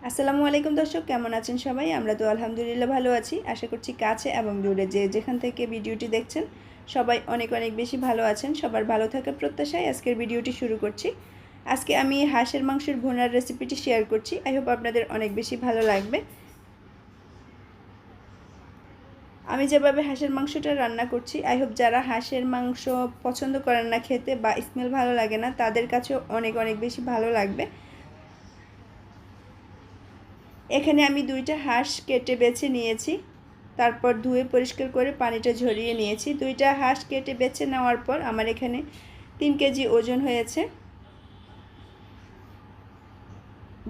আসসালামু আলাইকুম দর্শক, কেমন আছেন সবাই? আমরা তো আলহামদুলিল্লাহ ভালো আছি। আশা করছি কাছে এবং দূরে যেখান থেকে ভিডিওটি দেখছেন সবাই অনেক অনেক বেশি ভালো আছেন। সবার ভালো থাকার প্রত্যাশায় আজকের ভিডিওটি শুরু করছি। আজকে আমি হাঁসের মাংসের ভুনার রেসিপিটি শেয়ার করছি। আই হোপ আপনাদের অনেক বেশি ভালো লাগবে। আমি যেভাবে হাঁসের মাংসটা রান্না করছি, আই হোপ যারা হাঁসের মাংস পছন্দ করেন না খেতে বা স্মেল ভালো লাগে না, তাদের কাছেও অনেক অনেক বেশি ভালো লাগবে। এখানে আমি দুইটা হাঁস কেটে বেছে নিয়েছি, তারপর ধুয়ে পরিষ্কার করে পানিটা ঝরিয়ে নিয়েছি। দুইটা হাঁস কেটে বেছে নেওয়ার পর আমার এখানে 3 কেজি ওজন হয়েছে।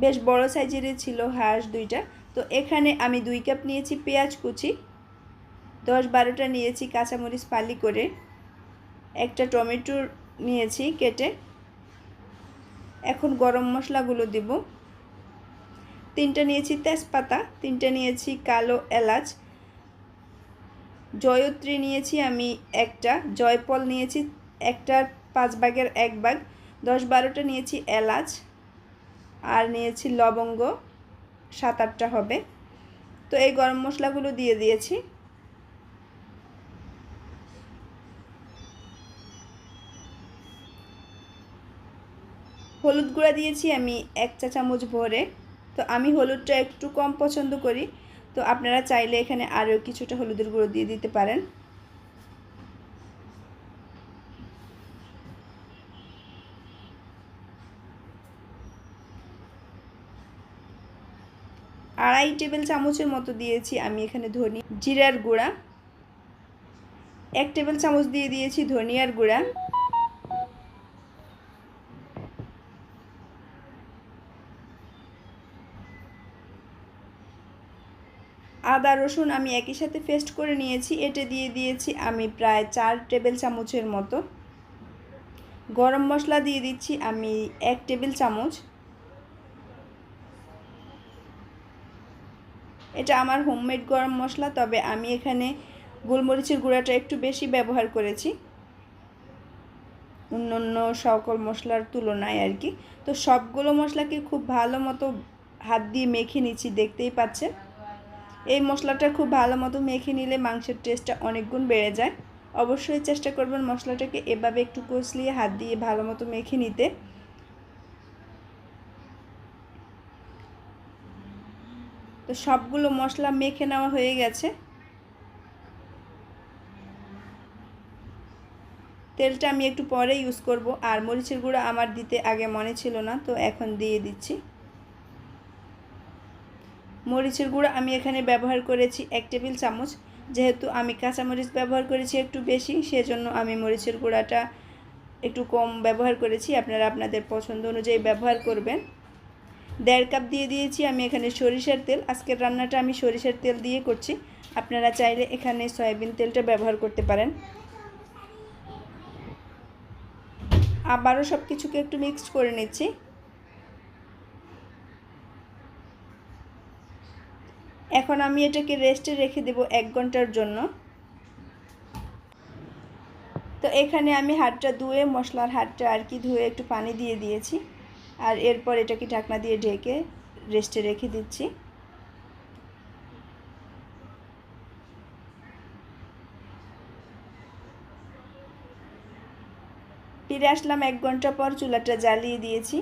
বেশ বড় সাইজেরই ছিল হাঁস দুইটা। তো এখানে আমি 2 কাপ নিয়েছি পেঁয়াজ কুচি, 10-12টা নিয়েছি কাঁচামরিচ ফালি করে, একটা টমেটো নিয়েছি কেটে। এখন গরম মশলাগুলো দিব। 3টা নিয়েছি তেজপাতা, 3টা নিয়েছি কালো এলাচ, জয়ত্রী নিয়েছি আমি একটা, জয়ফল নিয়েছি একটার 5 ভাগের 1 ভাগ, 10-12টা নিয়েছি এলাচ, আর নিয়েছি লবঙ্গ 7-8টা হবে। তো এই গরম মশলাগুলো দিয়ে দিয়েছি। হলুদ গুঁড়া দিয়েছি আমি 1 চা চামচ ভরে। তো আমি হলুদটা একটু কম পছন্দ করি, তো আপনারা চাইলে এখানে আরও কিছুটা হলুদের গুঁড়ো দিয়ে দিতে পারেন। আড়াই টেবিল চামচের মতো দিয়েছি আমি এখানে জিরার গুঁড়া, 1 টেবিল চামচ দিয়ে দিয়েছি ধনিয়ার গুঁড়া, আদা রসুন আমি একই সাথে পেস্ট করে নিয়েছি, এটা দিয়ে দিয়েছি আমি প্রায় 4 টেবিল চামচের মতো। গরম মশলা দিয়ে দিচ্ছি আমি 1 টেবিল চামচ। এটা আমার হোমমেড গরম মশলা, তবে আমি এখানে গোলমরিচের গুঁড়াটা একটু বেশি ব্যবহার করেছি অন্যান্য সকল মশলার তুলনায় আর কি। তো সবগুলো মশলাকে খুব ভালো মতো হাত দিয়ে মেখে নিচ্ছি, দেখতেই পাচ্ছেন। এই মশলাটা খুব ভালো মতো মেখে নিলে মাংসের টেস্টটা অনেক গুণ বেড়ে যায়। অবশ্যই চেষ্টা করবেন মশলাটাকে এভাবে একটু কষলিয়ে হাত দিয়ে ভালো মতো মেখে নিতে। তো সবগুলো মশলা মেখে নেওয়া হয়ে গেছে। তেলটা আমি একটু পরে ইউজ করব, আর মরিচের গুঁড়া আমার দিতে আগে মনে ছিল না, তো এখন দিয়ে দিচ্ছি। মরিচের গুঁড়া আমি এখানে ব্যবহার করেছি 1 টেবিল চামচ। যেহেতু আমি কাঁচামরিচ ব্যবহার করেছি একটু বেশি, সেজন্য আমি মরিচের গুঁড়াটা একটু কম ব্যবহার করেছি। আপনারা আপনাদের পছন্দ অনুযায়ী ব্যবহার করবেন। 1.5 কাপ দিয়ে দিয়েছি আমি এখানে সরিষার তেল। আজকের রান্নাটা আমি সরিষার তেল দিয়ে করছি, আপনারা চাইলে এখানে সয়াবিন তেলটা ব্যবহার করতে পারেন। আবারও সব কিছুকে একটু মিক্সড করে নিচ্ছি। এখন আমি এটাকে রেস্টে রেখে দেব 1 ঘন্টার জন্য। তো এখানে আমি হাতটা ধুয়ে, মশলার হাতটা আর কি ধুয়ে একটু পানি দিয়ে দিয়েছি, আর এরপর এটাকে ঢাকনা দিয়ে ঢেকে রেস্টে রেখে দিচ্ছি। ফিরে আসলাম 1 ঘন্টা পর। চুলাটা জ্বালিয়ে দিয়েছি,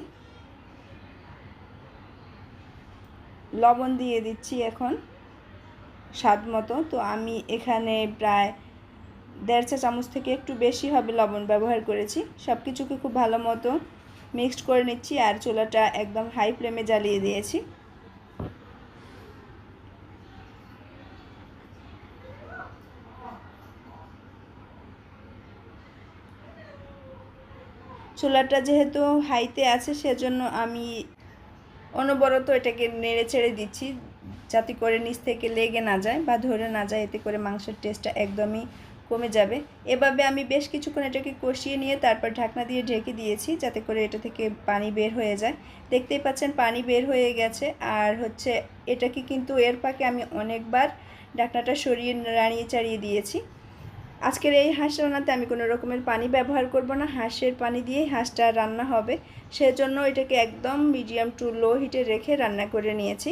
লবণ দিয়ে দিচ্ছি এখন স্বাদ মতো। তো আমি এখানে প্রায় 1.5 চা চামচ থেকে একটু বেশি হবে লবণ ব্যবহার করেছি। সব কিছুকে খুব ভালো মতো মিক্সড করে নিচ্ছি, আর চুলাটা একদম হাই ফ্লেমে জ্বালিয়ে দিয়েছি। চুলাটা যেহেতু হাইতে আছে, সেজন্য আমি অনবরত এটাকে নেড়ে ছেড়ে দিচ্ছি, যাতে করে নিচ থেকে লেগে না যায় বা ধরে না যায়, এতে করে মাংসের টেস্টটা একদমই কমে যাবে। এভাবে আমি বেশ কিছুক্ষণ এটাকে কষিয়ে নিয়ে তারপর ঢাকনা দিয়ে ঢেকে দিয়েছি, যাতে করে এটা থেকে পানি বের হয়ে যায়। দেখতেই পাচ্ছেন পানি বের হয়ে গেছে। আর হচ্ছে এটাকে কিন্তু এর ফাঁকে আমি অনেকবার ঢাকনাটা সরিয়ে নাড়িয়ে চাড়িয়ে দিয়েছি। আজকের এই হাঁস রান্নাতে আমি কোনো রকমের পানি ব্যবহার করব না, হাঁসের পানি দিয়েই হাঁসটা রান্না হবে। সেজন্য এটাকে একদম মিডিয়াম টু লো হিটে রেখে রান্না করে নিয়েছি।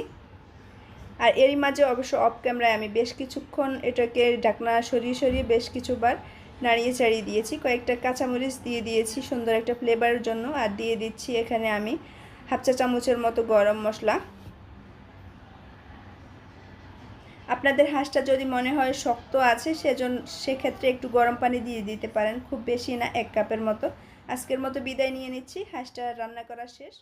আর এরই মাঝে অবশ্য অফ ক্যামেরায় আমি বেশ কিছুক্ষণ এটাকে ঢাকনা সরিয়ে সরিয়ে বেশ কিছুবার নাড়িয়ে চাড়িয়ে দিয়েছি। কয়েকটা কাঁচামরিচ দিয়ে দিয়েছি সুন্দর একটা ফ্লেভারের জন্য। আর দিয়ে দিচ্ছি এখানে আমি হাফ চা চামচের মতো গরম মশলা। আপনাদের হাঁসটা যদি মনে হয় শক্ত আছে সেক্ষেত্রে একটু গরম পানি দিয়ে দিতে পারেন, খুব বেশি না, 1 কাপের মতো। আজকের মতো বিদায় নিয়ে নিচ্ছি, হাঁসটা রান্না করা শেষ।